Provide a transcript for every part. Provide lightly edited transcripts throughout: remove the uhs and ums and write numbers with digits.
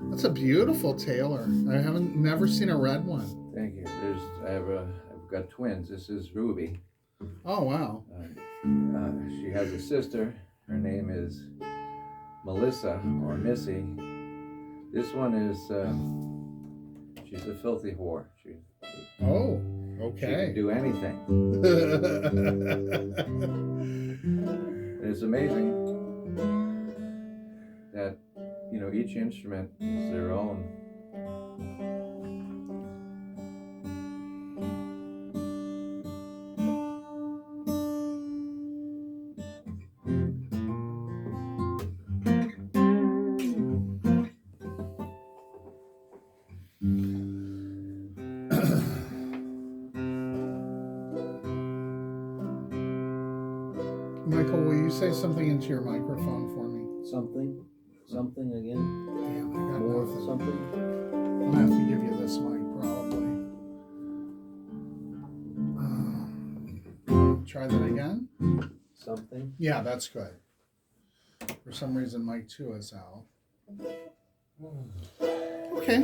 That's a beautiful Taylor. I haven't never seen a red one. Thank you. I've got twins. This is Ruby. Oh wow. She has a sister. Her name is Melissa or Missy. This one is she's a filthy whore. Oh, She okay. can do anything. And it's amazing that each instrument is their own. Michael, will you say something into your microphone for me? Something again. Damn, I got More nothing. something. I'm gonna have to give you this mic probably. Try that again. Something. Yeah, that's good. For some reason, mic 2 is out. Okay.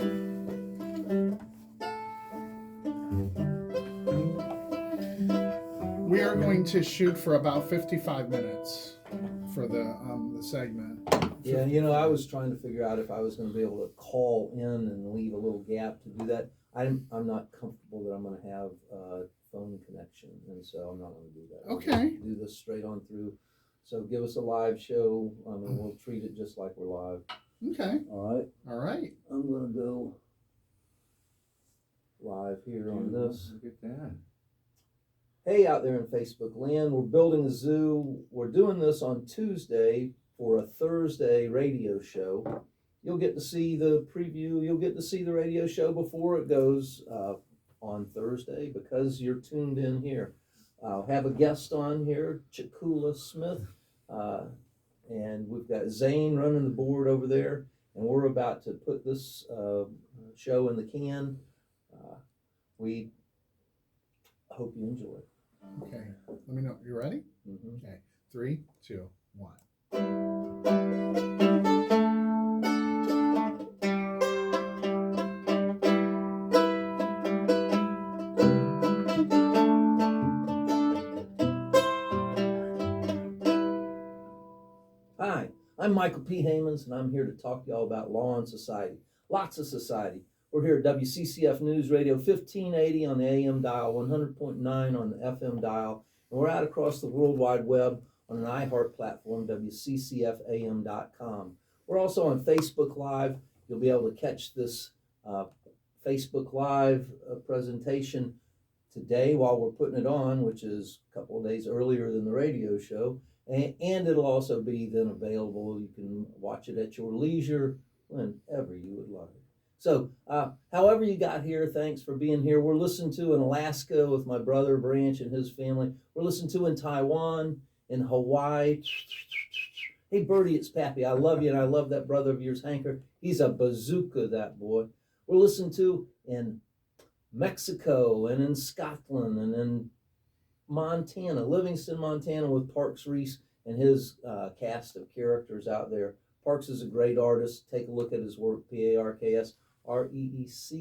We are going to shoot for about 55 minutes for the segment. Yeah, I was trying to figure out if I was going to be able to call in and leave a little gap to do that. I'm not comfortable that I'm going to have a phone connection, and so I'm not going to do that. Okay. Do this straight on through. So give us a live show, and we'll treat it just like we're live. Okay. All right. I'm going to go live here on this. Look at that. Hey, out there in Facebook land, we're building a zoo. We're doing this on Tuesday for a Thursday radio show. You'll get to see the preview. You'll get to see the radio show before it goes on Thursday because you're tuned in here. I'll have a guest on here, Chakullah Smith, and we've got Zane running the board over there, and we're about to put this show in the can. We hope you enjoy it. Okay. Let me know. You ready? Mm-hmm. Okay. 3, 2, 1. Hi, I'm Michael P. Haymans, and I'm here to talk to y'all about law and society. Lots of society. We're here at WCCF News Radio 1580 on the AM dial, 100.9 on the FM dial, and we're out across the World Wide Web on an iHeart platform, WCCFAM.com. We're also on Facebook Live. You'll be able to catch this Facebook Live presentation today while we're putting it on, which is a couple of days earlier than the radio show. And it'll also be then available. You can watch it at your leisure whenever you would like. So, however you got here, thanks for being here. We're listened to in Alaska with my brother Branch and his family. We're listened to in Taiwan, in Hawaii. Hey, Bertie, it's Pappy. I love you, and I love that brother of yours, Hanker. He's a bazooka, that boy. We're listened to in Mexico and in Scotland and in Montana, Livingston, Montana, with Parks Reese and his cast of characters out there. Parks is a great artist. Take a look at his work, Parks Reece.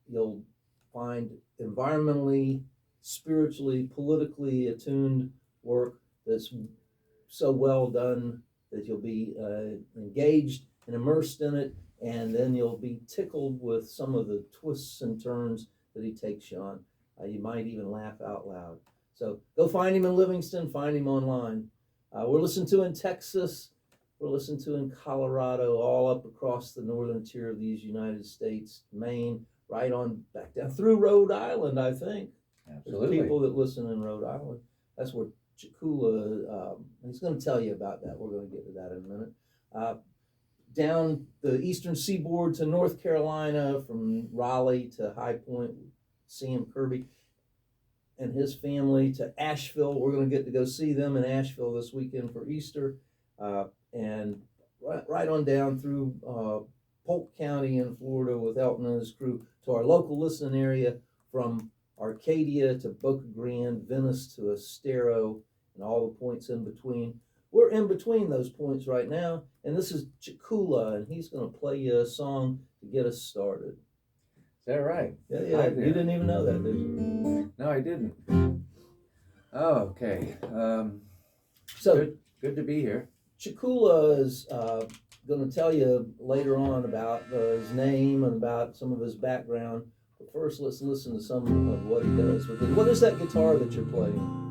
You'll find environmentally, spiritually, politically attuned work that's so well done that you'll be engaged and immersed in it, and then you'll be tickled with some of the twists and turns that he takes you on. You might even laugh out loud. So go find him in Livingston, find him online. We're listened to in Texas. We're listened to in Colorado, all up across the northern tier of these United States, Maine, right on back down through Rhode Island, I think. Absolutely. There's people that listen in Rhode Island. That's where Chakullah, he's going to tell you about that. We're going to get to that in a minute. Down the eastern seaboard to North Carolina, from Raleigh to High Point, Sam Kirby and his family, to Asheville. We're going to get to go see them in Asheville this weekend for Easter. And right on down through Polk County in Florida with Elton and his crew, to our local listening area from Arcadia to Boca Grande, Venice to Estero, and all the points in between. We're in between those points right now, and this is Chakullah, and he's going to play you a song to get us started. Is that right? Yeah, you didn't even know that, did you? No, I didn't. Oh, okay. So Good to be here. Chakullah is going to tell you later on about his name and about some of his background. But first, let's listen to some of what he does with it. What is that guitar that you're playing?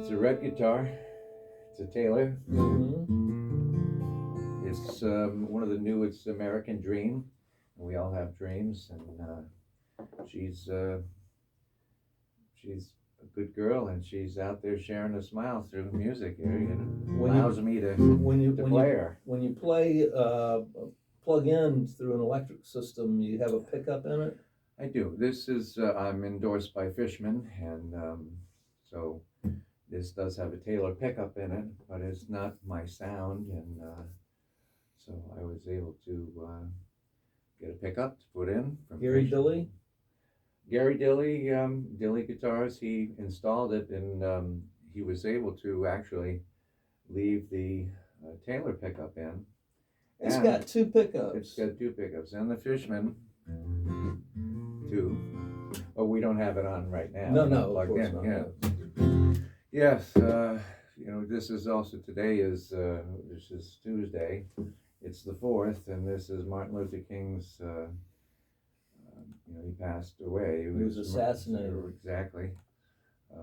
It's a red guitar. It's a Taylor. Mm-hmm. It's one of the newest American Dream. We all have dreams, and she's a good girl, and she's out there sharing a smile through music here. It allows me to play her. When you play plug in through an electric system, you have a pickup in it? I do. This is, I'm endorsed by Fishman, and so this does have a Taylor pickup in it, but it's not my sound, and so I was able to get a pickup to put in. From Gary Fishman. Dilly? Gary Dilly, Dilly Guitars, he installed it, and he was able to actually leave the Taylor pickup in. It's got two pickups. It's got two pickups, and the Fishman too. But we don't have it on right now. No, plugged of course in. not. Yeah. Yes, this is also today is this is Tuesday. It's the 4th, and this is Martin Luther King's. He passed away. He was assassinated. Exactly. I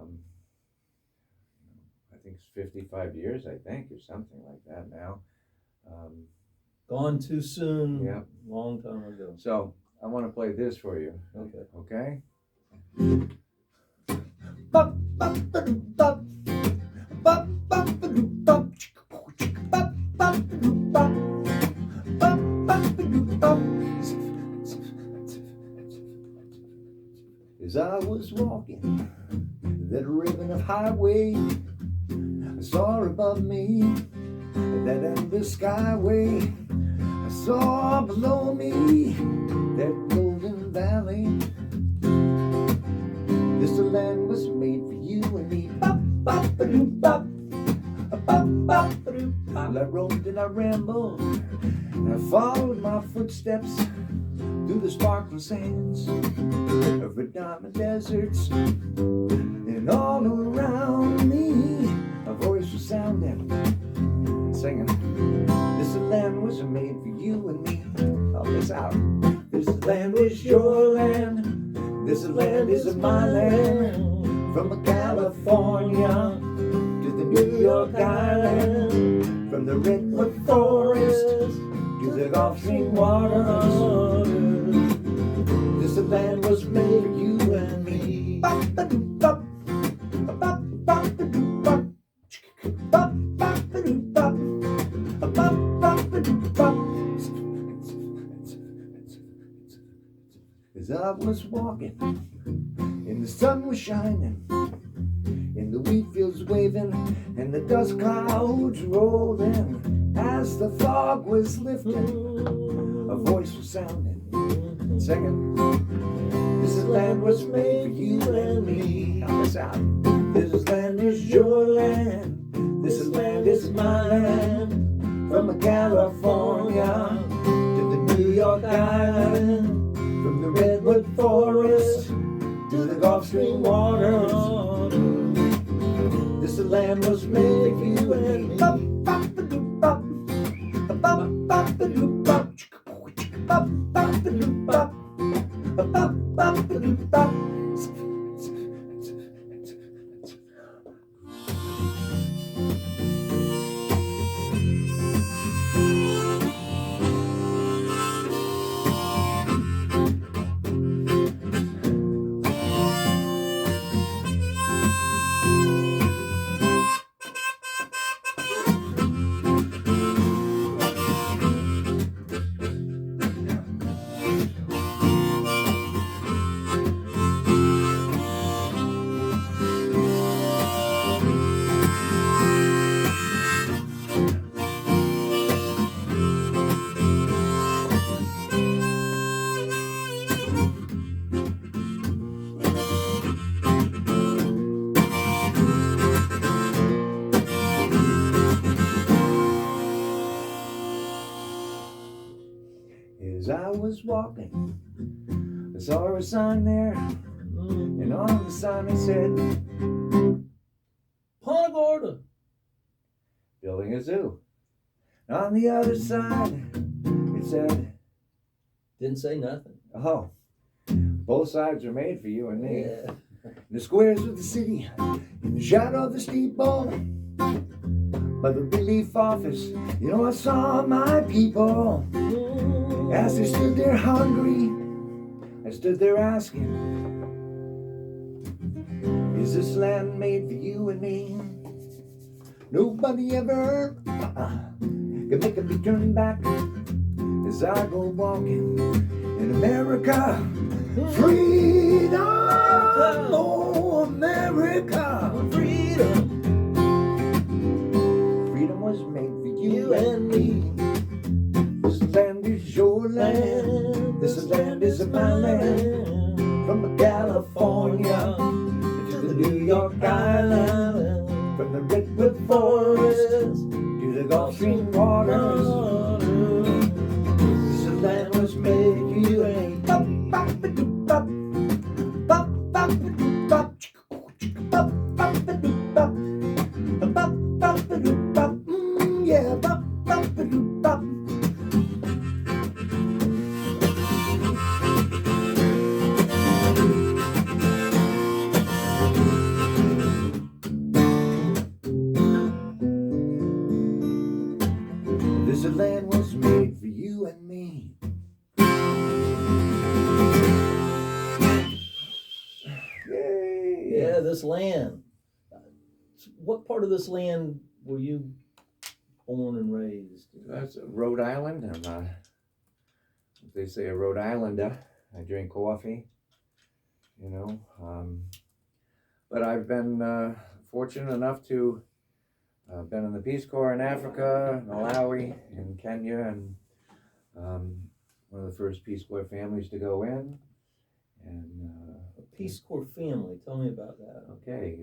think it's 55 years, or something like that now. Gone too soon. Yeah. Long time ago. So I want to play this for you. Okay. Okay? As I was walking that ribbon of highway, I saw above me that endless skyway. I saw below me that golden valley. This land was made for you and me. Well, I roamed and I rambled, and I followed my footsteps through the sparkling sands of the diamond deserts, and all around me a voice was sounding, singing, this land was made for you and me. Help us out. This land is your land, this land is my land. From California to the New York Island, from the redwood forest to the Gulf Stream waters, this land was made for you and me. As I was walking, and the sun was shining, and the wheat fields waving, and the dust clouds rolling, as the fog was lifting, a voice was sounding, singing, this land was made for you and me. Help us out. This land is your land, this land is my land. From California to the New York Island, from the redwood forest to the Gulf Stream waters, this land was made for you and me. As I was walking, I saw a sign there, and on the sign it said, Punta Gorda. building a zoo. On the other side, it said, Didn't say nothing. oh, both sides are made for you and me. Yeah. The squares of the city, in the shadow of the steeple, by the relief office, you know I saw my people. As they stood there hungry, I stood there asking, is this land made for you and me? Nobody ever can make me turn back as I go walking in America. Freedom, oh America. Freedom. Freedom was made for you You and me. This land is your land. This land is my land. From California to the New York Island, from the redwood forest to the Gulf Stream waters. This land was made for you and me. Yeah, bop, bop, bop. This land was made for you and me. Yay! Yeah, this land. What part of this land were you born and raised? That's Rhode Island. I'm they say a Rhode Islander. I drink coffee, you know. But I've been fortunate enough to been in the Peace Corps in Africa, Malawi, in Kenya, and one of the first Peace Corps families to go in. And A Peace Corps family. Tell me about that. okay,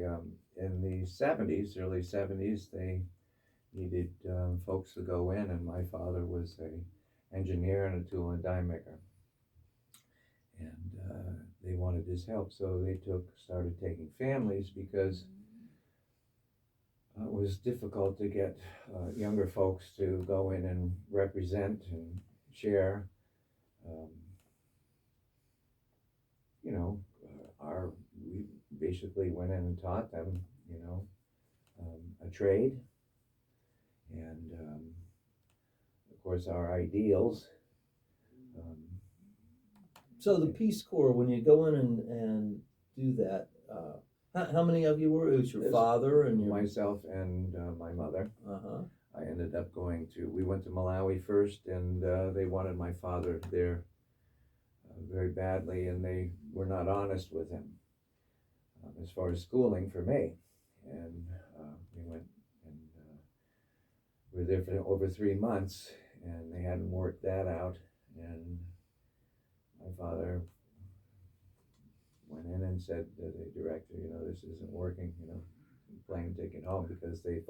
in the 70s, early 70s, they needed folks to go in, and my father was a engineer and a tool and die maker, and they wanted his help, so they started taking families because it was difficult to get younger folks to go in and represent and share. You know, we basically went in and taught them, you know, a trade, and of course our ideals. So the Peace Corps, when you go in and do that, how many of you were? It was your There's father and your... Myself and my mother. Uh-huh. I ended up we went to Malawi first, and they wanted my father there very badly, and they were not honest with him as far as schooling for me. And we went and we were there for over 3 months, and they hadn't worked that out. And my father went in and said to the director, you know, this isn't working, you know, plane ticket home, because they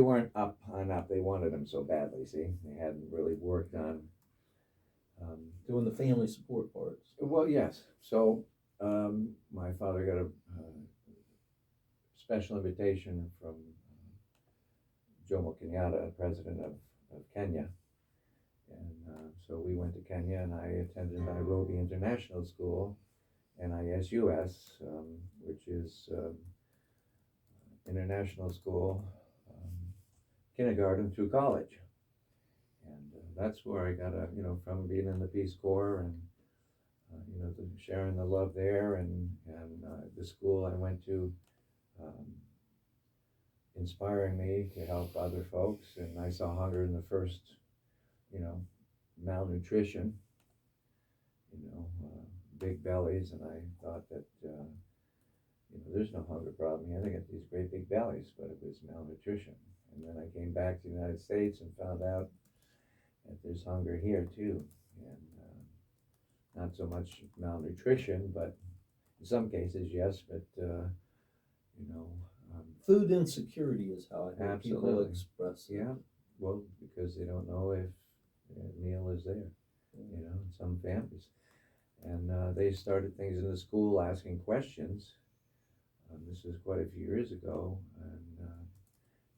weren't up on up. They wanted him so badly, see? They hadn't really worked on Doing the family support parts. well, yes. So my father got a special invitation from Jomo Kenyatta, president of Kenya. And so we went to Kenya, and I attended Nairobi International School, NISUS, which is international school, kindergarten through college. And that's where I got from being in the Peace Corps and, sharing the love there, and the school I went to, inspiring me to help other folks. And I saw hunger in the first, malnutrition, big bellies, and I thought that, there's no hunger problem here. They got these great big bellies, but it was malnutrition. And then I came back to the United States and found out that there's hunger here too, and not so much malnutrition, but in some cases, yes, but Food insecurity is how I hear people Absolutely. express it. yeah, well, because they don't know if The meal is there, you know, in some families. And they started things in the school asking questions. This was quite a few years ago, and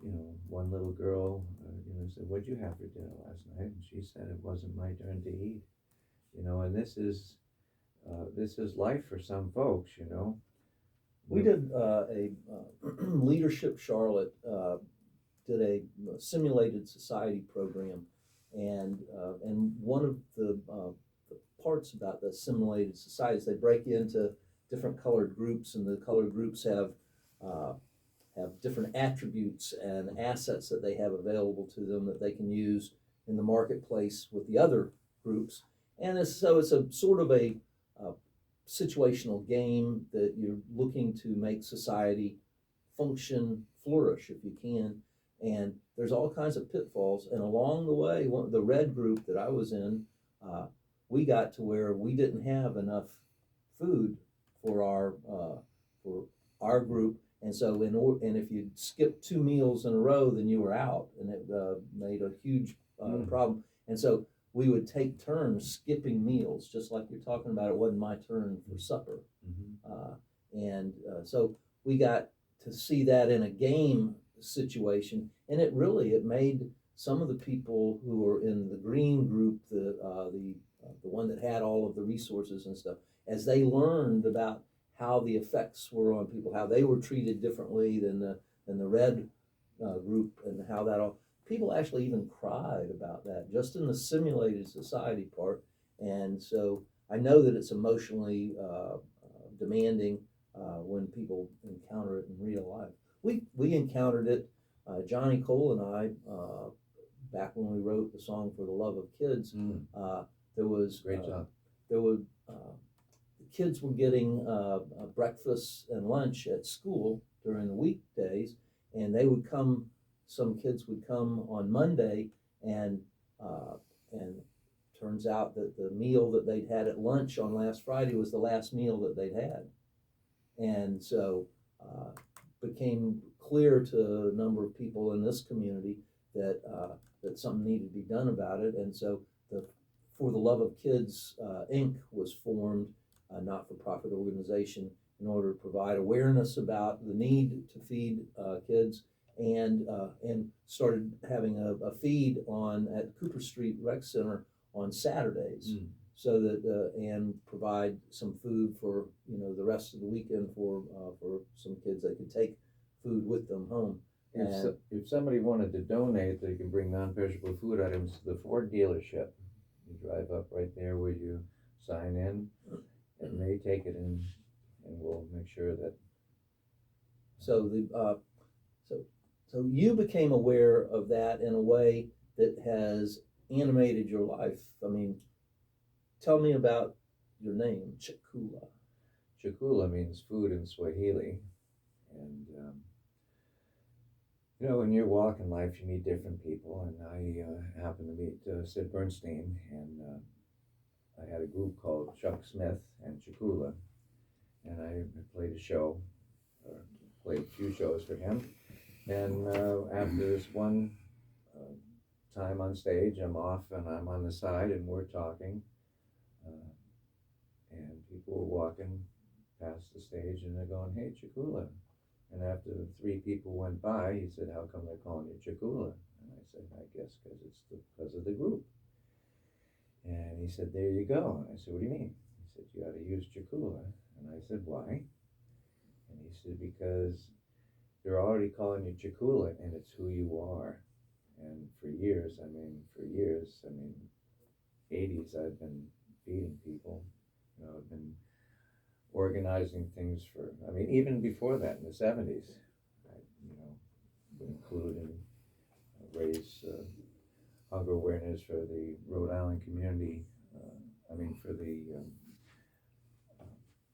you know, one little girl, you know, said, "What'd you have for dinner last night?" And she said, "It wasn't my turn to eat." You know, and this is life for some folks, you know. We did a Leadership Charlotte did a simulated society program, and one of the parts about the simulated societies, they break into different colored groups, and the colored groups have different attributes and assets that they have available to them that they can use in the marketplace with the other groups. And so it's a sort of a situational game that you're looking to make society function, flourish if you can. And there's all kinds of pitfalls. And along the way, the red group that I was in, we got to where we didn't have enough food for our group. And so and if you skipped 2 meals in a row, then you were out, and it made a huge problem. And so we would take turns skipping meals, just like you're talking about. It wasn't my turn for supper. So we got to see that in a game situation, and it made some of the people who were in the green group, the one that had all of the resources and stuff, as they learned about how the effects were on people, how they were treated differently than the red group, and how that all, people actually even cried about that just in the simulated society part. And so I know that it's emotionally demanding when people encounter it in real life. We encountered it, Johnny Cole and I, back when we wrote the song For the Love of Kids. There was Great job. There were kids were getting breakfast and lunch at school during the weekdays, and they would come. Some kids would come on Monday, and turns out that the meal that they'd had at lunch on last Friday was the last meal that they'd had, and so became clear to a number of people in this community that that something needed to be done about it. And so the For the Love of Kids Inc. was formed, a not-for-profit organization, in order to provide awareness about the need to feed kids, and started having a feed at Cooper Street Rec Center on Saturdays, so that and provide some food for the rest of the weekend for some kids that could take food with them home. If somebody wanted to donate, they can bring non-perishable food items to the Ford dealership. You drive up right there where you sign in, and they take it in, and we'll make sure that. So you became aware of that in a way that has animated your life. I mean, tell me about your name, Chakullah. Chakullah means food in Swahili, and when you're walking life, you meet different people, and I happened to meet Sid Bernstein, and I had a group called Chuck Smith and Chakullah, and I played a show, or played a few shows for him, and after this one time on stage, I'm off and I'm on the side and we're talking, and people were walking past the stage and they're going, "Hey, Chakullah." And after 3 people went by, he said, "How come they're calling you Chakullah?" And I said, "I guess because of the group." And he said, "There you go." And I said, "What do you mean?" He said, "You ought to use Chakullah." And I said, "Why?" And he said, "Because they're already calling you Chakullah, and it's who you are." And for years, 80s, I've been feeding people. I've been organizing things for, even before that, in the 70s, I, would include and raise hunger awareness for the Rhode Island community, for the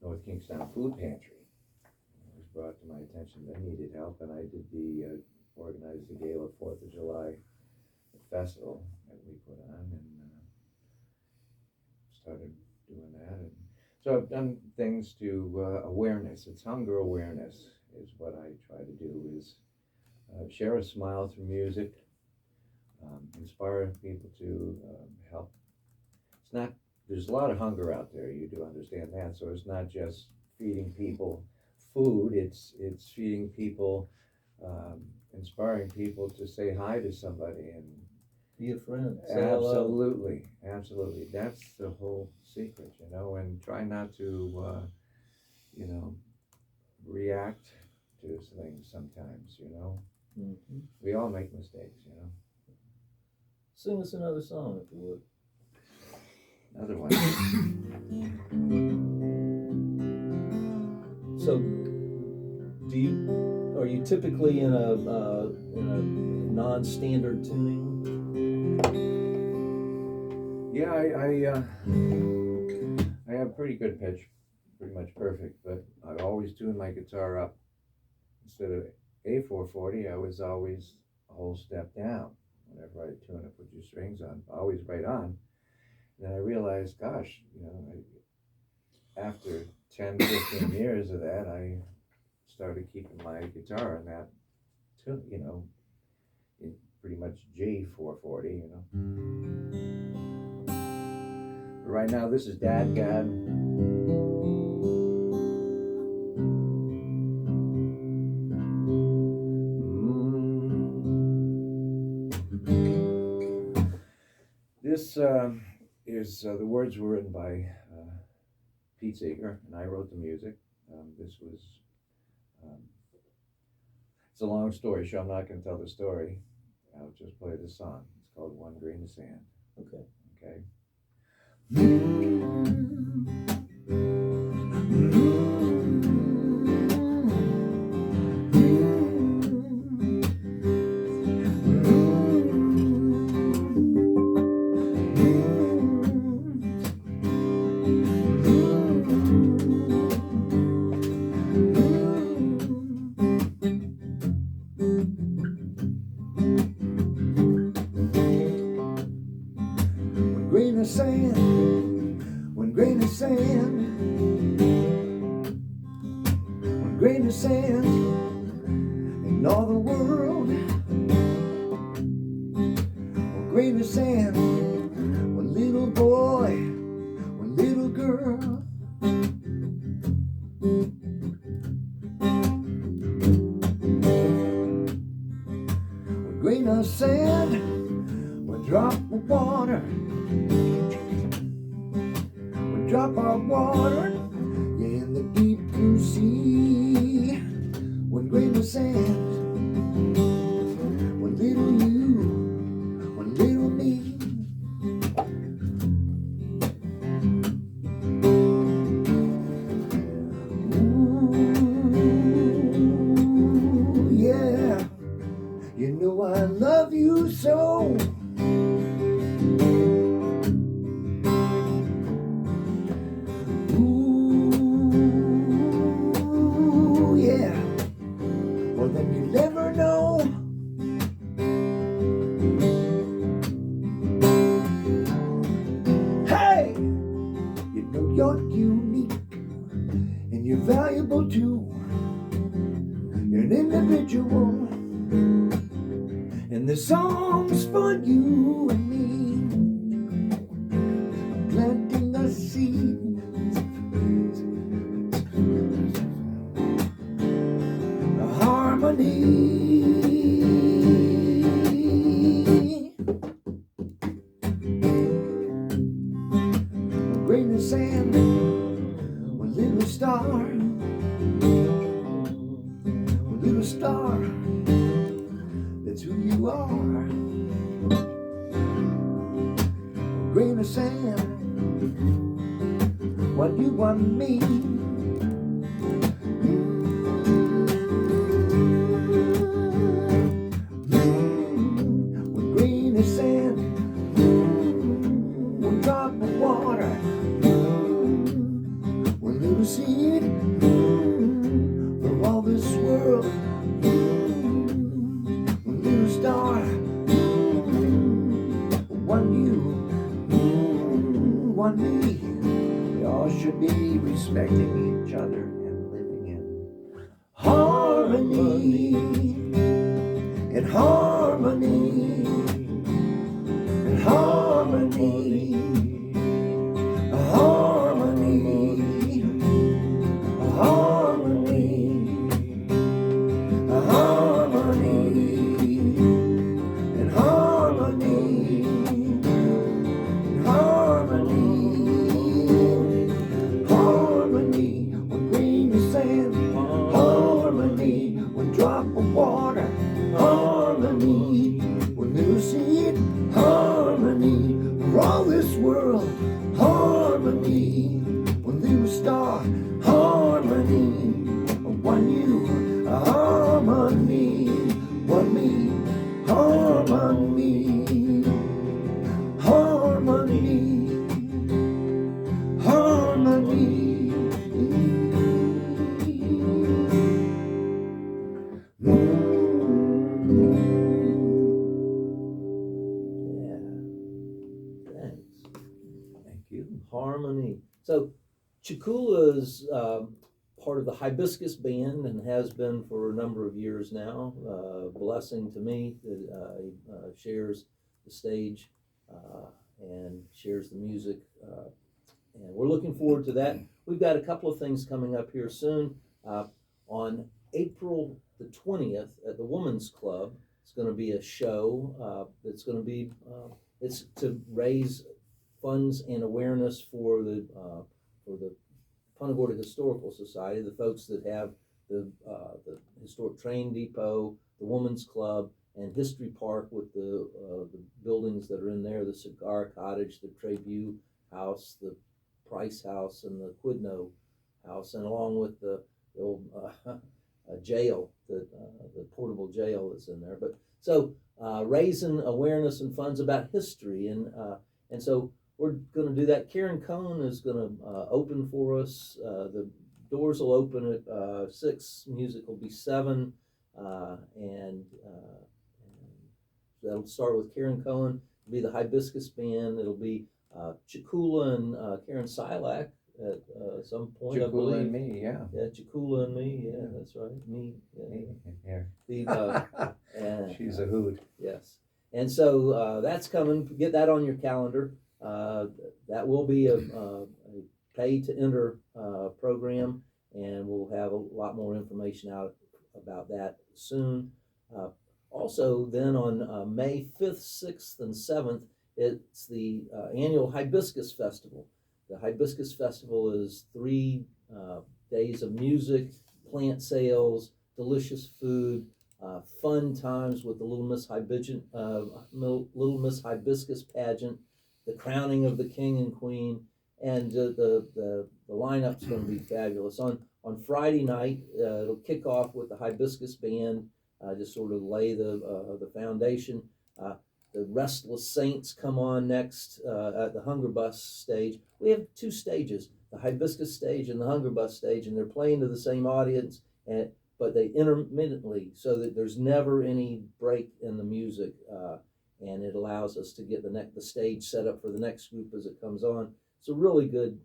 North Kingstown Food Pantry. It was brought to my attention they needed help, and I did organized the Gala 4th of July festival that we put on, and started doing that. And so I've done things to awareness. It's hunger awareness is what I try to do, is share a smile through music, inspire people to help. It's not, there's a lot of hunger out there, you do understand that, so it's not just feeding people food, it's feeding people, inspiring people to say hi to somebody and Be a friend. Say hello. absolutely, absolutely. That's the whole secret, you know, and try not to, you know, react to things sometimes, you know. Mhm. We all make mistakes, you know. Sing us another song if you would. Another one. So, are you typically in a non-standard tuning? Yeah, I have pretty good pitch, pretty much perfect, but I always tune my guitar up. Instead of A440, I was always a whole step down whenever I tune it, put your strings on, always right on. And then I realized, gosh, you know, after 10, 15 years of that, I started keeping my guitar in that tune, you know, in pretty much G440, you know. But right now, this is Dad God. This is the words were written by Pete Seeger, and I wrote the music. This was it's a long story, so I'm not going to tell the story. I'll just play the song. It's called One Grain of Sand. Okay. Okay. One grain of sand, one grain of sand, one grain of sand in all the world. One grain of sand, one little boy, one little girl. One grain of sand, one drop of water. One drop of water, yeah, in the deep blue sea. One grain of sand, one little you, one little me. Ooh, yeah, you know I love you so. Ooh, yeah, well then you never know. Hey, you know you're unique and you're valuable too. You're an individual, and this song's for you and me. I'm planting a seed. A harmony. One grain of sand, one little star, one little star. That's who you are. One grain of sand, one you, one me. One grain of sand, one drop of water, one little seed for all this world. One little star, one you, one me. We all should be respecting each other and living in harmony. In harmony. harmony, and harmony, harmony, when green is sand, harmony, when drop of water, harmony, when new seed, harmony, for all this world, harmony, when new star, harmony, one you, harmony, one me, harmony, harmony, harmony. Yeah. Thanks. Thank you. Harmony. So Chakullah is part of the Hibiscus Band and has been for a number of years now. Blessing to me that he shares the stage and shares the music. And we're looking forward to that. We've got a couple of things coming up here soon. On April the 20th at the Women's Club, it's going to be a show that's going to be, it's to raise funds and awareness for the Punta Gorda Historical Society, the folks that have the Historic Train Depot, the Women's Club, and History Park with the buildings that are in there, the Cigar Cottage, the Trevue House, the Price House, and the Quidno House, and along with the old jail, the portable jail that's in there. But so raising awareness and funds about history, and so we're going to do that. Karen Cohn is going to open for us. The doors will open at 6. Music will be 7, and that'll start with Karen Cohen. It'll be the Hibiscus Band. It'll be Chakullah and Karen Silak at some point. I Chakullah believe. and me, yeah. Yeah, Chakullah and me. Yeah, that's right. Me. Yeah. Yeah. She's a hoot. Yes. And so that's coming. Get that on your calendar. That will be a pay to enter program, and we'll have a lot more information out about that soon. Also, then on May 5th, 6th, and 7th, it's the annual Hibiscus Festival. The Hibiscus Festival is 3 days of music, plant sales, delicious food, fun times with the Little Miss Hibiscus pageant, the crowning of the king and queen, and the lineup's going to be fabulous. On Friday night, it'll kick off with the Hibiscus Band, just sort of lay the foundation. The Restless Saints come on next at the Hunger Bus stage. We have 2 stages, the Hibiscus stage and the Hunger Bus stage, and they're playing to the same audience, but they intermittently, so that there's never any break in the music, and it allows us to get the stage set up for the next group as it comes on. It's a really good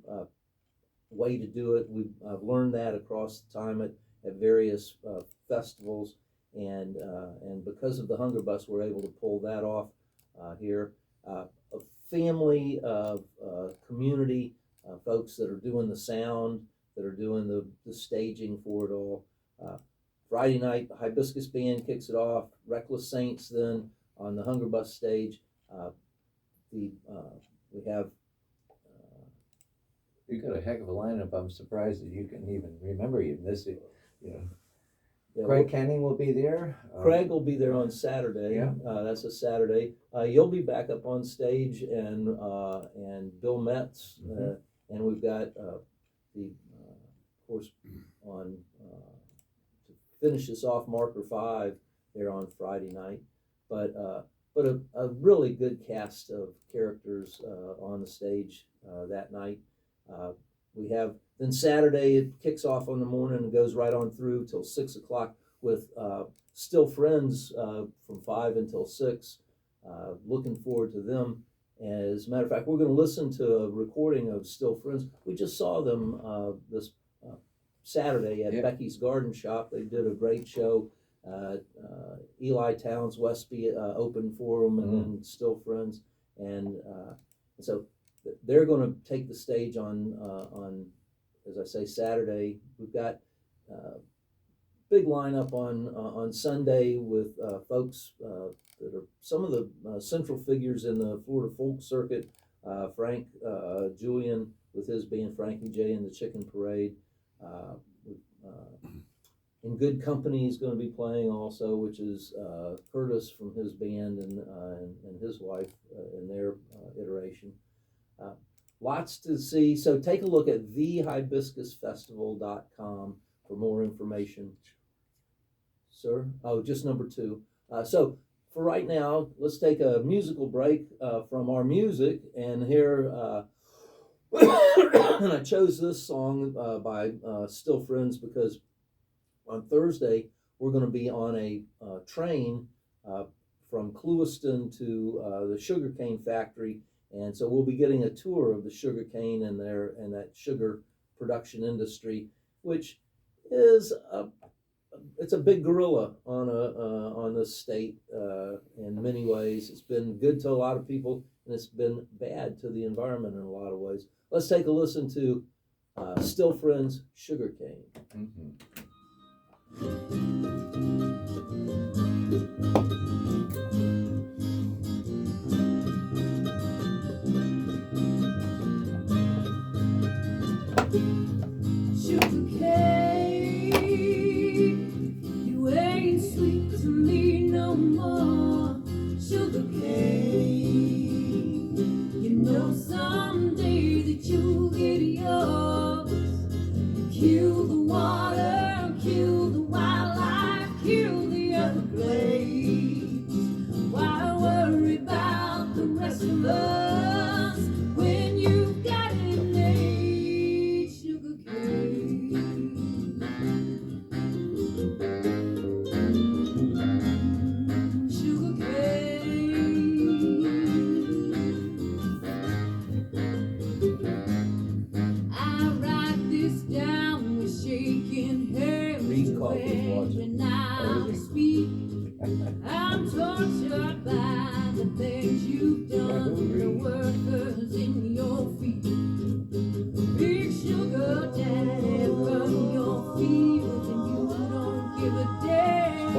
way to do it. I've learned that across the time at various festivals, and because of the Hunger Bus, we're able to pull that off here. A family of community folks that are doing the sound, that are doing the staging for it all. Friday night, the Hibiscus Band kicks it off. Reckless Saints then on the Hunger Bus stage. We have. You got a heck of a lineup. I'm surprised that you can even remember this. Yeah, Craig Canning will be there. Craig will be there on Saturday. Yeah. That's a Saturday. You'll be back up on stage, and Bill Metz, and we've got of course, on to finish this off, Marker 5 there on Friday night. But a really good cast of characters on the stage that night. We have then Saturday, it kicks off on the morning and goes right on through till 6 o'clock with Still Friends from 5 until 6. Looking forward to them. As a matter of fact, we're going to listen to a recording of Still Friends. We just saw them this Saturday at Becky's Garden Shop. They did a great show. Eli Towns Westby opened for them, and then Still Friends. And so they're going to take the stage on, as I say, Saturday. We've got big lineup on Sunday with folks that are some of the central figures in the Florida folk circuit. Frank Julian with his band Frankie J and the Chicken Parade. In Good Company is going to be playing also, which is Curtis from his band and his wife in their iteration. Lots to see. So take a look at thehibiscusfestival.com for more information. Sir? Oh, just number 2. So for right now, let's take a musical break from our music and hear. And I chose this song by Still Friends because on Thursday we're going to be on a train from Clewiston to the sugarcane factory, and so we'll be getting a tour of the sugarcane and that sugar production industry, which is it's a big gorilla on this state in many ways. It's been good to a lot of people, and it's been bad to the environment in a lot of ways. Let's take a listen to Still Friends, Sugarcane. Mm-hmm. Sugarcane, you ain't sweet to me no more. Sugarcane, you know someday that you'll get yours. Kill the water, kill the wildlife, kill the Everglades. Why worry about the rest of us when you've got innate sugarcane? Sugarcane. I write this down with shaking hands when I speak. I'm tortured by the things you've done to the workers in your feet. Big sugar daddy from your fields, and you don't give a damn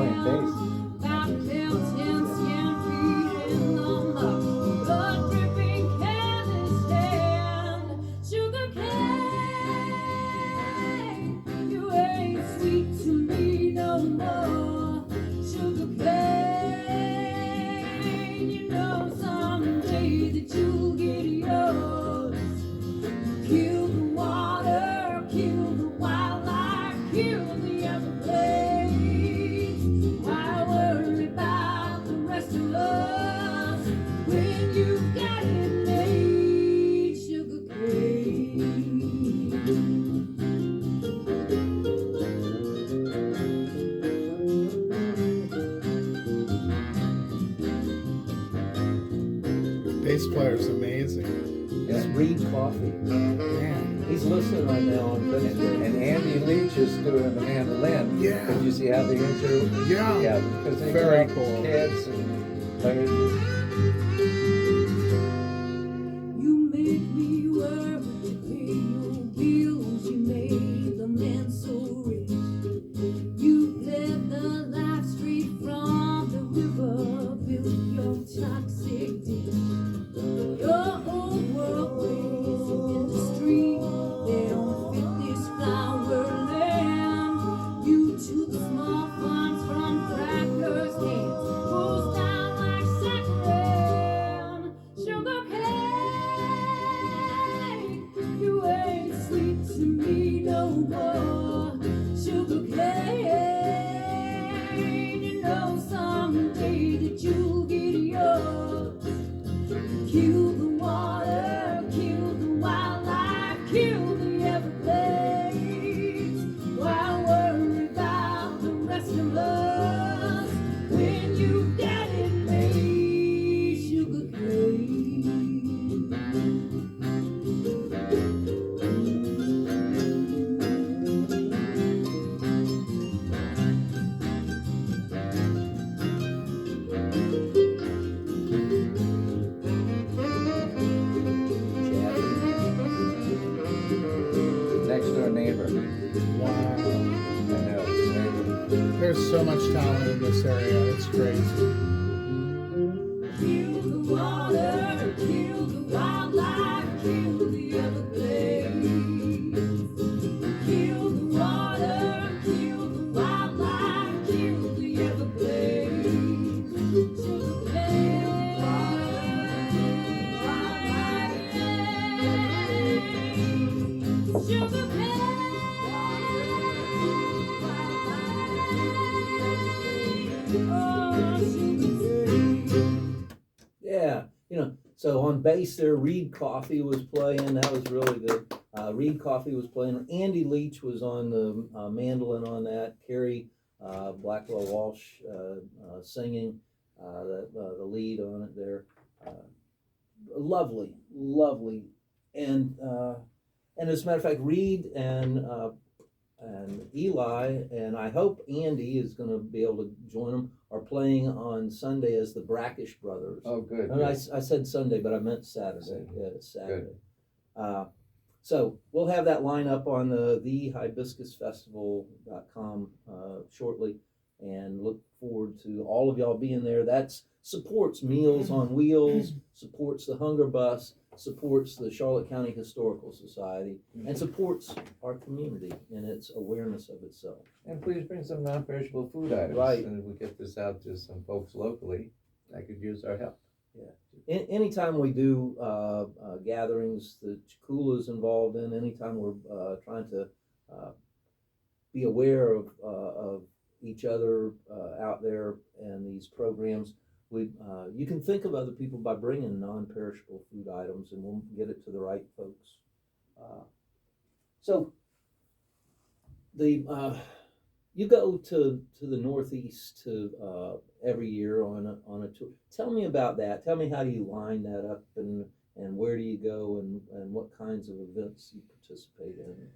about melting stampede in the muck, blood dripping careless hand. Sugarcane, you ain't sweet to me no more. Sugarcane, you know someday that you'll get yours. Kill the water, kill the wildlife, kill the Everglades. Why worry about the rest of us when you've got innate sugarcane? Bass player's amazing. It's Reed Coffee. Man. He's listening right now on Facebook. And Andy Leach is doing the mandolin. Yeah. Did you see how they intro? Yeah. Yeah, because they Very got cool. kids and players. You make me worry to pay your bills. You made the man so rich. You led the life straight from the river, built your toxic ditch. Your old world ways in the street, they don't fit this flower land. You took small farms from crackers' hands, rolls down like sacrilegious. There's so much talent in this area. It's crazy. Kill the water, kill the wildlife, kill the Everglades. Kill the water, kill the wildlife, kill the Everglades. Sugar cane, sugar cane, oh, sugar cane. Yeah, so on bass there, Reed Coffey was playing. That was really good. Reed Coffey was playing. Andy Leach was on the mandolin on that. Carrie Blackwell Walsh singing the lead on it there. Lovely, lovely, and as a matter of fact, Reed and Eli, and I hope Andy is going to be able to join them, are playing on Sunday as the Brackish Brothers. Oh, good. And I said Sunday, but I meant Saturday. Yeah, it's Saturday. So we'll have that line up on the thehibiscusfestival.com shortly, and look forward to all of y'all being there. That's supports Meals on Wheels, supports the Hunger Bus, supports the Charlotte County Historical Society, and supports our community in its awareness of itself. And please bring some non-perishable food items. Right. And if we get this out to some folks locally, that could use our help. Anytime we do gatherings that Chakullah is involved in, anytime we're trying to be aware of each other out there and these programs, you can think of other people by bringing non-perishable food items, and we'll get it to the right folks. So you go to the Northeast every year on a tour. Tell me about that. Tell me, how do you line that up, and where do you go, and what kinds of events you participate in?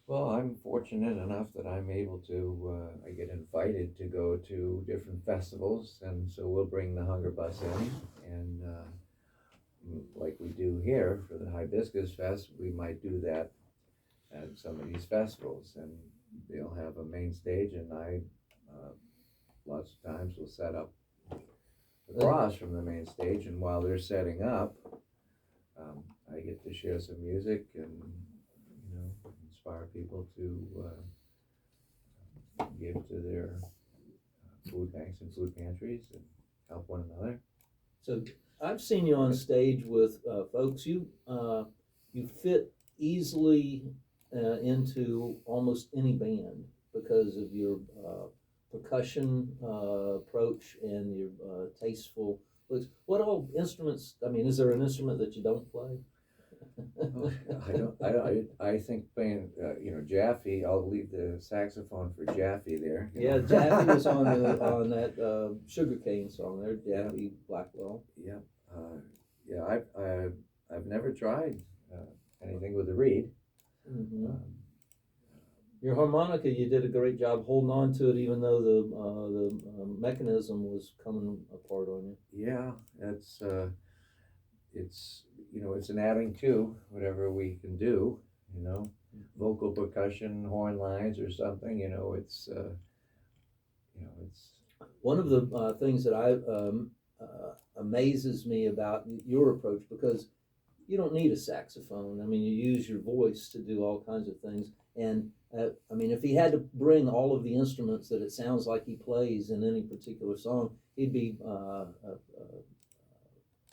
Well, I'm fortunate enough that I'm able to, I get invited to go to different festivals, and so we'll bring the Hunger Bus in, and like we do here for the Hibiscus Fest, we might do that at some of these festivals, and they'll have a main stage, and I lots of times will set up across from the main stage, and while they're setting up, I get to share some music and inspire people to give to their food banks and food pantries and help one another. So I've seen you on stage with folks. You fit easily into almost any band because of your percussion approach and your tasteful looks. What all instruments? I mean, is there an instrument that you don't play? I think playing, Jaffe. I'll leave the saxophone for Jaffe there. Yeah, Jaffe was on that Sugarcane song there. Jaffe Blackwell. Yeah, I've never tried anything with a reed. Mm-hmm. Your harmonica, you did a great job holding on to it, even though the mechanism was coming apart on you. Yeah, it's an adding to whatever we can do, vocal percussion, horn lines or something, it's one of the things that amazes me about your approach, because you don't need a saxophone. I mean, you use your voice to do all kinds of things. And I mean, if he had to bring all of the instruments that it sounds like he plays in any particular song, he'd be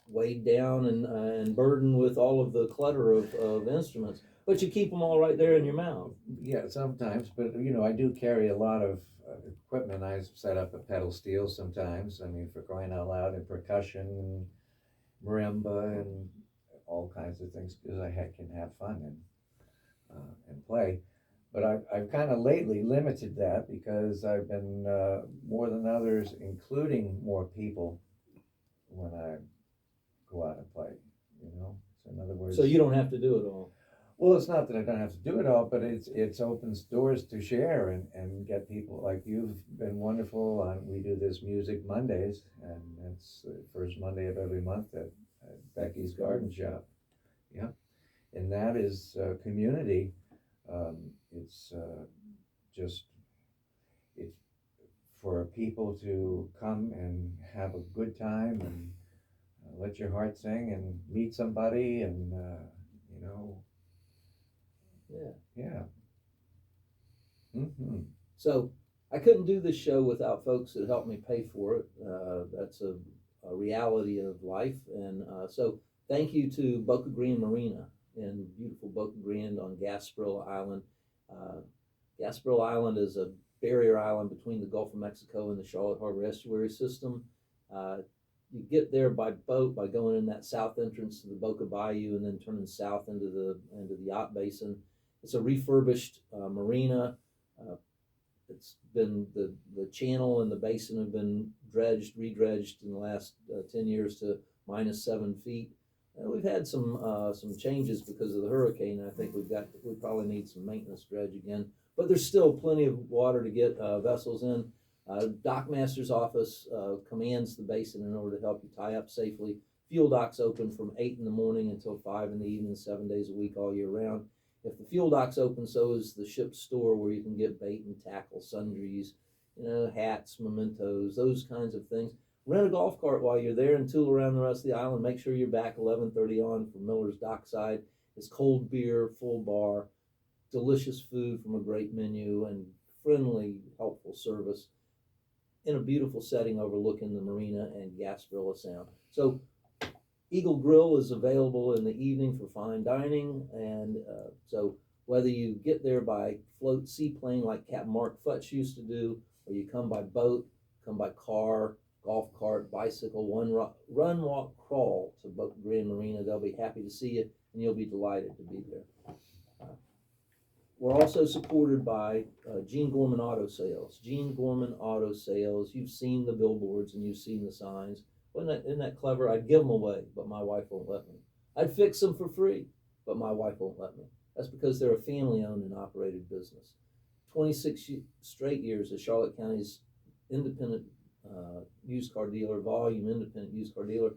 weighed down and burdened with all of the clutter of instruments. But you keep them all right there in your mouth. Yeah, sometimes, but I do carry a lot of equipment. I set up a pedal steel sometimes. I mean, for crying out loud, and percussion, and marimba, and all kinds of things, because I can have fun and play. But I've kind of lately limited that, because I've been more than others including more people when I go out and play. So in other words, so you don't have to do it all. Well, it's not that I don't have to do it all, but it opens doors to share and get people like you've been wonderful. We do this Music Mondays, and it's the first Monday of every month at Becky's Garden Shop. Yeah, and that is community. It's for people to come and have a good time and let your heart sing and meet somebody and you know. Yeah. Mm-hmm. So I couldn't do this show without folks that helped me pay for it. That's a reality of life. And so thank you to Boca Grande Marina in beautiful Boca Grande on Gasparilla Island. Gasparilla Island is a barrier island between the Gulf of Mexico and the Charlotte Harbor estuary system. You get there by boat by going in that south entrance to the Boca Bayou and then turning south into the yacht basin. It's a refurbished marina. It's been the channel and the basin have been redredged in the last 10 years to -7 feet. We've had some changes because of the hurricane. I think we probably need some maintenance dredge again, but there's still plenty of water to get vessels in. Dockmaster's office commands the basin in order to help you tie up safely. Fuel dock's open from 8 in the morning until 5 in the evening, 7 days a week, all year round. If the fuel dock's open, so is the ship's store where you can get bait and tackle, sundries, hats, mementos, those kinds of things. Rent a golf cart while you're there and tool around the rest of the island. Make sure you're back 11:30 on from Miller's Dockside. It's cold beer, full bar, delicious food from a great menu, and friendly, helpful service in a beautiful setting overlooking the marina and Gasparilla Sound. So Eagle Grill is available in the evening for fine dining, and so whether you get there by float seaplane like Captain Mark Futch used to do, or you come by boat, come by car, golf cart, bicycle, run, walk, crawl to Boca Grande Marina, they'll be happy to see you, and you'll be delighted to be there. We're also supported by Gene Gorman Auto Sales. Gene Gorman Auto Sales, you've seen the billboards and you've seen the signs. Isn't that clever? I'd give them away, but my wife won't let me. I'd fix them for free, but my wife won't let me. That's because they're a family-owned and operated business. 26 straight years as Charlotte County's independent used car dealer, volume independent used car dealer.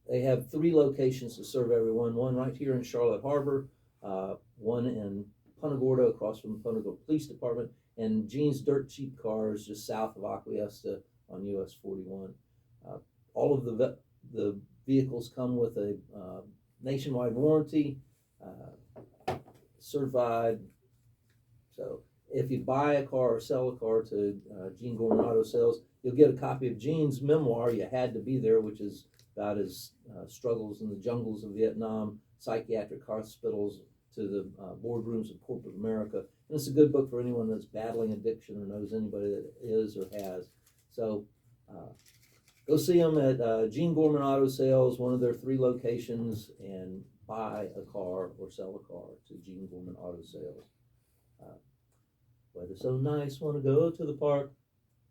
They have 3 locations to serve everyone. One right here in Charlotte Harbor, one in Punta Gorda across from the Punta Gorda Police Department, and Gene's Dirt Cheap Cars just south of Acquiesca on US 41. All of the vehicles come with a nationwide warranty, certified. So if you buy a car or sell a car to Gene Gorman Auto Sales, you'll get a copy of Gene's memoir, You Had to Be There, which is about his struggles in the jungles of Vietnam, psychiatric hospitals to the boardrooms of corporate America. And it's a good book for anyone that's battling addiction or knows anybody that is or has. So go see them at Gene Gorman Auto Sales, one of their 3 locations, and buy a car or sell a car to Gene Gorman Auto Sales. Weather so nice, want to go to the park.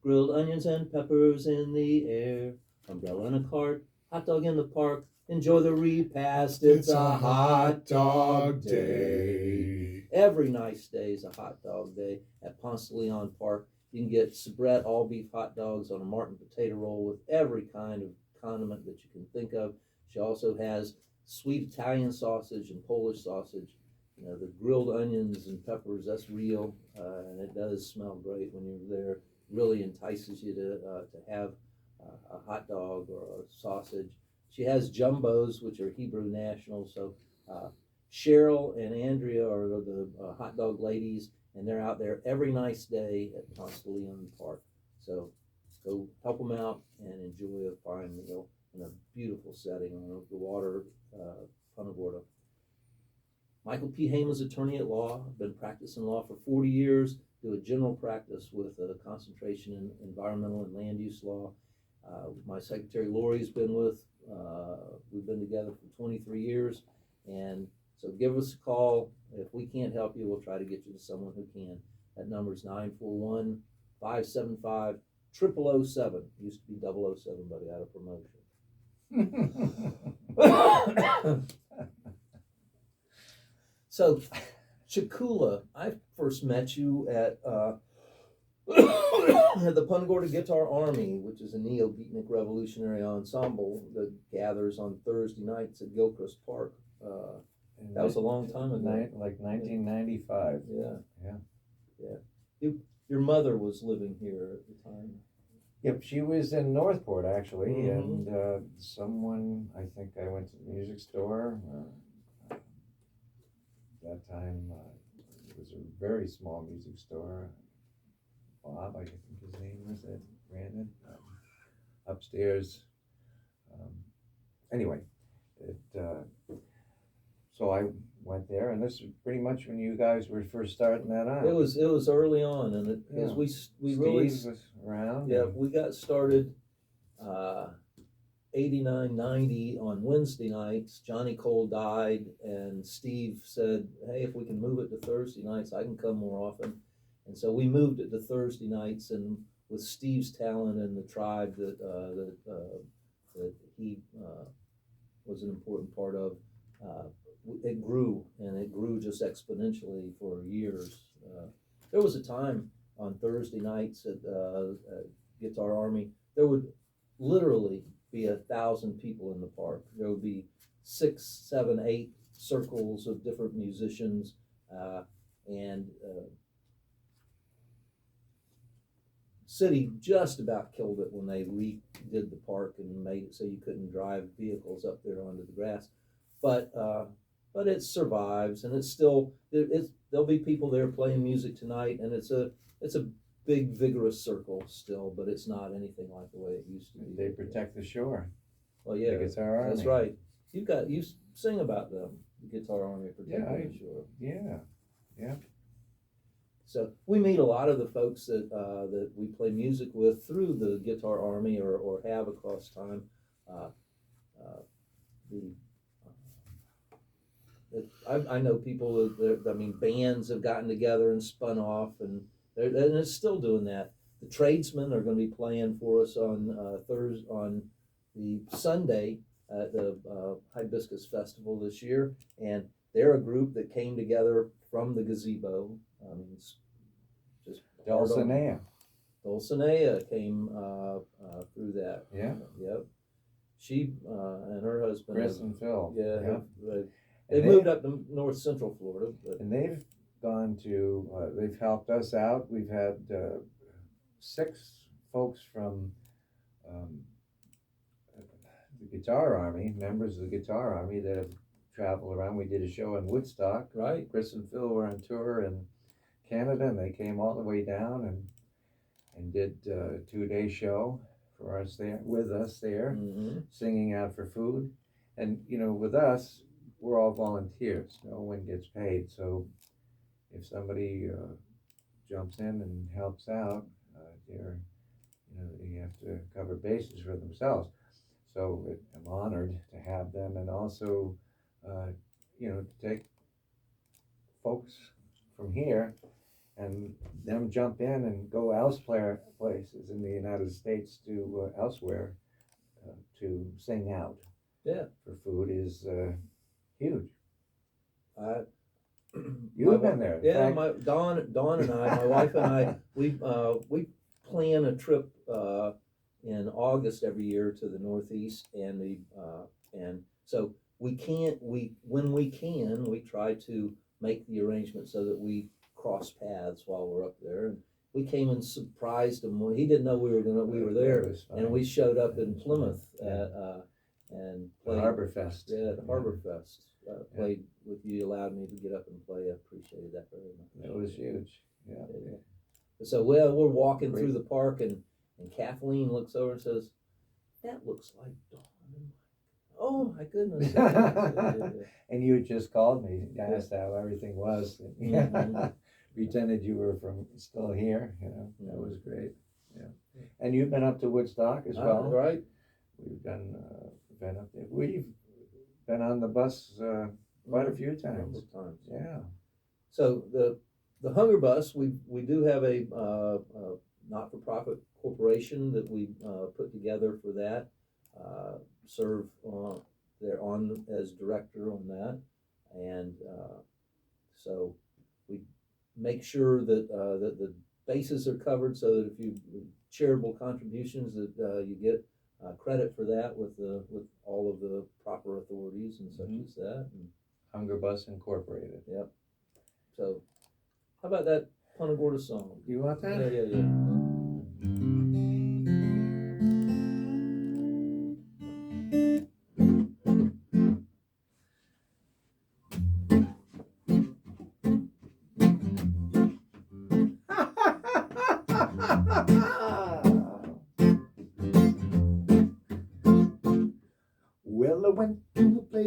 Grilled onions and peppers in the air. Umbrella in a cart, hot dog in the park. Enjoy the repast, it's a hot dog day. Every nice day is a hot dog day at Ponce de Leon Park. You can get Sabrett all beef hot dogs on a Martin potato roll with every kind of condiment that you can think of. She also has sweet Italian sausage and Polish sausage. The grilled onions and peppers, that's real, and it does smell great when you're there. Really entices you to have a hot dog or a sausage. She has jumbos, which are Hebrew national. So Cheryl and Andrea are the hot dog ladies, and they're out there every nice day at Ponce de Leon Park. So go help them out and enjoy a fine meal in a beautiful setting on the water, Punta Gorda. Michael P. Haymans, attorney at law, been practicing law for 40 years, do a general practice with a concentration in environmental and land use law. My secretary Lori's been with, we've been together for 23 years, and so give us a call. If we can't help you, we'll try to get you to someone who can. That number is 941-575-0007. Used to be 007, but I got a promotion. So, Chakullah, I first met you at the Punta Gorda Guitar Army, which is a neo-beatnik revolutionary ensemble that gathers on Thursday nights at Gilchrist Park. That was a long time ago. Like 1995. Yeah. Your mother was living here at the time. Yep, she was in Northport actually, Mhm. and someone, I think I went to the music store. That time it was a very small music store. Bob, I think his name was, that ran it upstairs. Um, anyway, so I went there, and this was pretty much when you guys were first starting that out. It was early on, and as Yeah. we Steve really was around. yeah and- we got started 89, 90 on Wednesday nights. Johnny Cole died, and Steve said, "Hey, if we can move it to Thursday nights, I can come more often." And so we moved it to Thursday nights, and with Steve's talent and the tribe that he was an important part of, it grew, and it grew just exponentially for years. There was a time on Thursday nights at Guitar Army, there would literally be 1,000 people in the park. There would be 6, 7, 8 circles of different musicians, and city just about killed it when they redid the park and made it so you couldn't drive vehicles up there onto the grass. But it survives, and it's still there'll be people there playing music tonight, and it's a big vigorous circle still, but it's not anything like the way it used to be. They protect the shore. Well, yeah, The Guitar Army. that's right. You sing about them, the Guitar Army protecting the shore. Yeah. So we meet a lot of the folks that we play music with through the Guitar Army or have across time. I know people that bands have gotten together and spun off, and it's still doing that. The Tradesmen are going to be playing for us on Thursday, on the Sunday at the Hibiscus Festival this year, and they're a group that came together from the gazebo. It's just Dulcinea. Dulcinea came through that. Yeah. Yep. She and her husband. Chris and Phil. Yeah. Yeah. They moved up to North Central Florida. And they've gone to, they've helped us out. We've had 6 folks from the Guitar Army, members of the Guitar Army that have traveled around. We did a show in Woodstock. Right. Chris and Phil were on tour in Canada, and they came all the way down and did a 2-day show for us there, with us there, Mm-hmm. singing out for food. And, with us, we're all volunteers. No one gets paid. So if somebody jumps in and helps out, they have to cover bases for themselves. So I'm honored to have them, and also, to take folks from here and them jump in and go elsewhere, places in the United States to elsewhere to sing out. Yeah. For food is huge. You've been there. Yeah, fact, Dawn and I, my wife and I, we plan a trip in August every year to the Northeast, and so when we can, we try to make the arrangement so that we cross paths while we're up there. And we came and surprised him. He didn't know we were there, and we showed up in Plymouth and played Harbor Fest. Yeah, at Harbor Fest. Played with you, allowed me to get up and play. I appreciated that very much. That was huge. Yeah. So we're walking through the park, and Kathleen looks over and says, "That looks like Dawn." Oh my goodness! And you had just called me, asked how everything was. Mm-hmm. Pretended you were still here. That was great. Yeah. And you've been up to Woodstock as well, right? We've been up there. We've been on the bus quite a few times. Yeah. So the Hunger Bus, we do have a not-for-profit corporation that we put together for that. Serve there on as director on that, and so we make sure that that the bases are covered, so that if you charitable contributions that you get credit for that with all of the proper authorities and such as that. And Hunger Bus Incorporated. Yep. So, how about that Punta Gorda song? You want that? Yeah.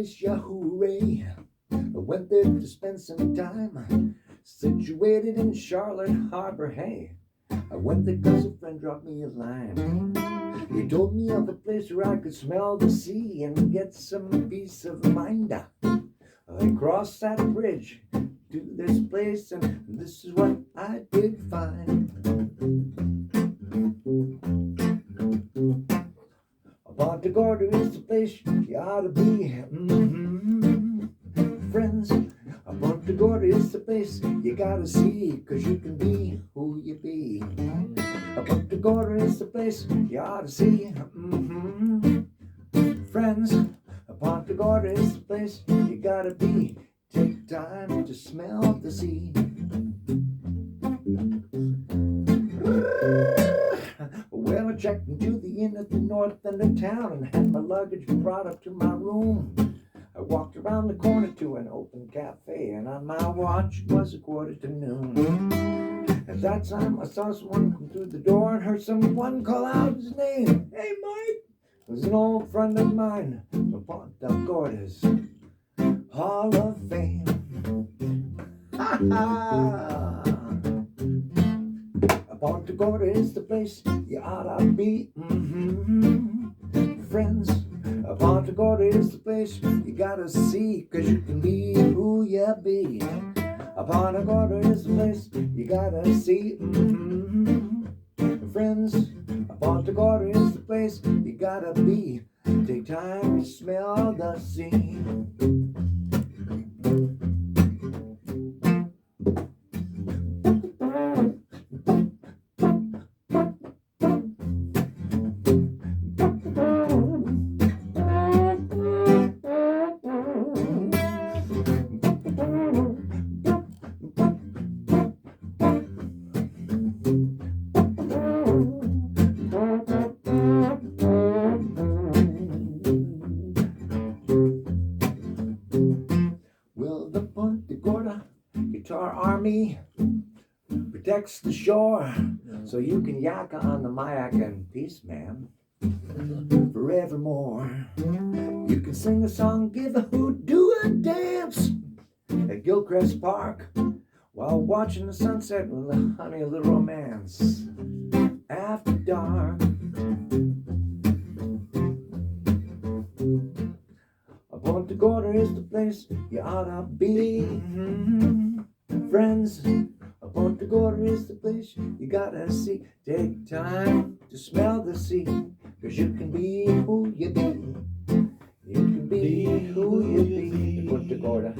place, Yahoo Ray. I went there to spend some time, situated in Charlotte Harbor. Hey, I went there 'cause a friend dropped me a line. He told me of a place where I could smell the sea and get some peace of mind. I crossed that bridge to this place, and this is what I did find. Punta Gorda is the place you ought to be. Friends, Punta Gorda is the place you gotta see, 'cause you can be who you be. Punta Gorda is the place you ought to see. Friends, Punta Gorda is the place you gotta be. Take time to smell the sea. Well, I checked into the inn at the north end of town and had my luggage brought up to my room. I walked around the corner to an open cafe, and on my watch it was 1:45. At that time, I saw someone come through the door and heard someone call out his name. Hey, Mike! It was an old friend of mine from Punta Gorda's Hall of Fame. Ha ha! Punta Gorda is the place you oughta be. Friends, Punta Gorda is the place you gotta see, 'cause you can be who you be. Punta Gorda is the place you gotta see. Friends, Punta Gorda is the place you gotta be. Take time to smell the sea. Well, the Punta Gorda Guitar Army protects the shore, so you can yak on the Mayak and peace, man, forevermore. You can sing a song, give a hoot, do a dance at Gilchrist Park while watching the sunset with a honey little romance after dark. Punta Gorda is the place you oughta be. Friends, Punta Gorda is the place you gotta see. Take time to smell the sea, 'cause you can be who you be. You can be who you be. Punta Gorda,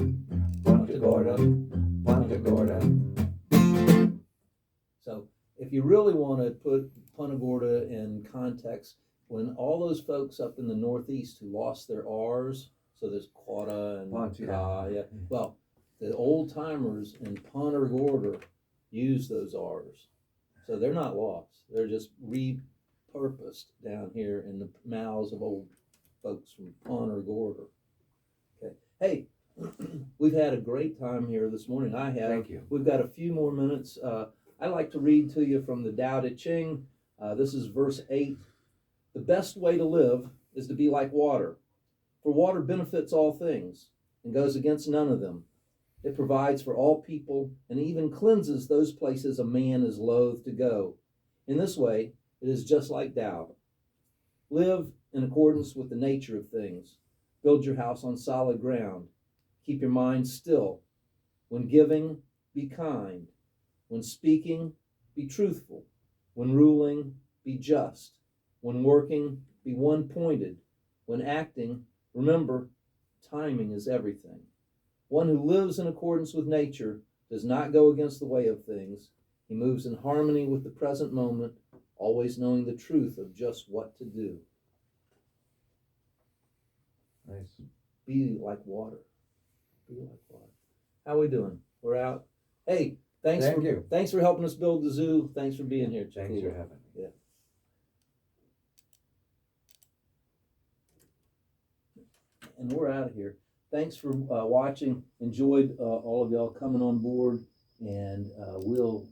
Punta Gorda, Punta Gorda. So if you really want to put Punta Gorda in context, when all those folks up in the Northeast who lost their R's, so there's Quata and Punta, Ka, yeah. Well, the old timers in Punta Gorda use those R's, so they're not lost. They're just repurposed down here in the mouths of old folks from Punta Gorda. Okay, hey, we've had a great time here this morning. I have. Thank you. We've got a few more minutes. I'd like to read to you from the Tao Te Ching. This is verse 8. The best way to live is to be like water, for water benefits all things and goes against none of them. It provides for all people and even cleanses those places a man is loath to go. In this way, it is just like Tao. Live in accordance with the nature of things. Build your house on solid ground. Keep your mind still. When giving, be kind. When speaking, be truthful. When ruling, be just. When working, be one-pointed. When acting, remember, timing is everything. One who lives in accordance with nature does not go against the way of things. He moves in harmony with the present moment, always knowing the truth of just what to do. Nice. Be like water. Be like water. How we doing? We're out. Hey, thanks for helping us build the zoo. Thanks for being here, Chakullah. Thanks for having me. Yeah. And we're out of here. Thanks for watching. Enjoyed all of y'all coming on board, and we'll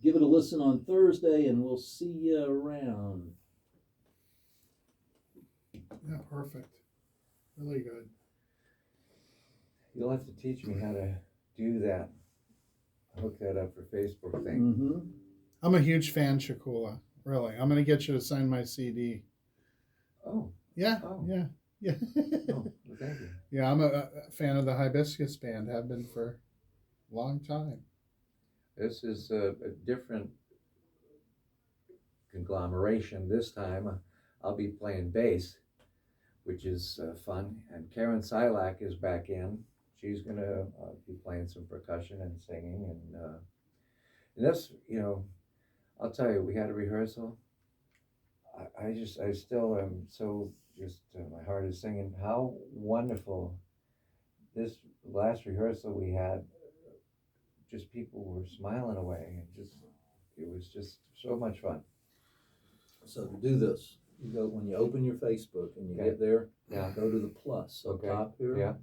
give it a listen on Thursday, and we'll see you around. Yeah, perfect. Really good. You'll have to teach me how to do that. Hook that up for Facebook thing. Mm-hmm. I'm a huge fan, Chakullah. Really, I'm gonna get you to sign my CD. Oh, Yeah, Oh. yeah, yeah. oh, well, thank you. Yeah, I'm a fan of the Hibiscus Band. Have been for a long time. This is a different conglomeration. This time I'll be playing bass, which is fun. And Karen Silak is back in. She's going to be playing some percussion and singing. And that's, I'll tell you, we had a rehearsal. I still am so just, my heart is singing. How wonderful this last rehearsal we had. Just people were smiling away, and it was just so much fun. So to do this, you go when you open your Facebook and you Okay. get there, Yeah. go to the plus up Okay. top here. Yeah.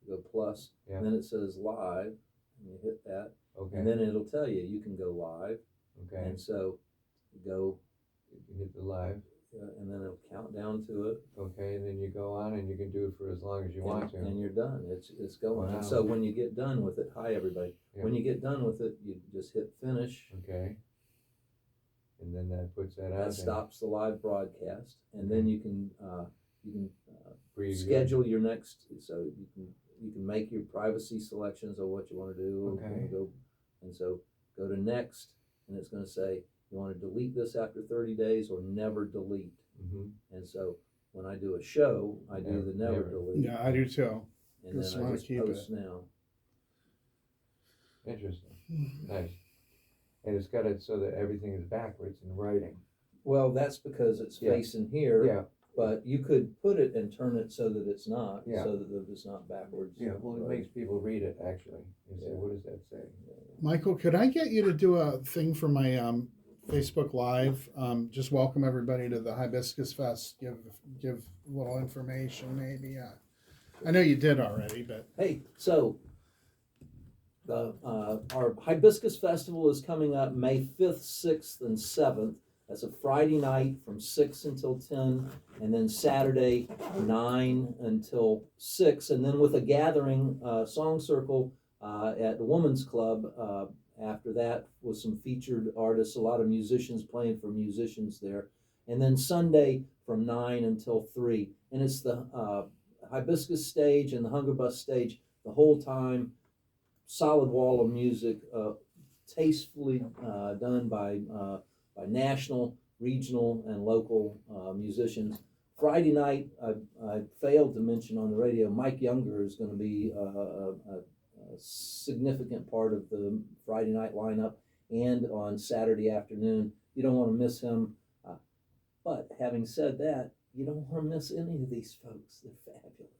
You go plus, Yeah. and then it says live, and you hit that, Okay. and then it'll tell you you can go live, Okay. and so you go, You hit the live. and then it'll count down to it. Okay, and then you go on and you can do it for as long as you want to. And you're done. It's going. Wow. And so when you get done with it, hi everybody. Yeah. When you get done with it, you just hit finish. Okay. And then that puts that out. That stops the live broadcast, and then you can Preview. schedule your next. So you can make your privacy selections of what you want to do. Okay. And so go to next, and it's going to say you want to delete this after 30 days or never delete. Mm-hmm. And so when I do a show, I do the never Never. delete. Yeah, I do too. And Just then I wanna just keep post now. Interesting. Nice. And it's got it so that everything is backwards in writing. Well, that's because it's Yeah. facing here. Yeah. But you could put it and turn it so that it's not, Yeah. so that it's not backwards. Yeah. Well, it Right. makes people read it actually. You say, Yeah. what does that say? Michael, could I get you to do a thing for my Facebook Live? Just welcome everybody to the Hibiscus Fest. Give a little information, maybe. I know you did already, but Hey, so the our Hibiscus Festival is coming up May 5th, 6th, and 7th. That's a Friday night from 6 until 10, and then Saturday 9 until 6, and then with a gathering song circle at the Women's Club after that with some featured artists, a lot of musicians playing for musicians there, and then Sunday from 9 until 3, and it's the Hibiscus stage and the Hunger Bus stage the whole time. Solid wall of music, tastefully done by national, regional, and local musicians. Friday night, I failed to mention on the radio, Mike Younger is going to be a significant part of the Friday night lineup, and on Saturday afternoon. You don't want to miss him. But having said that, you don't want to miss any of these folks. They're fabulous.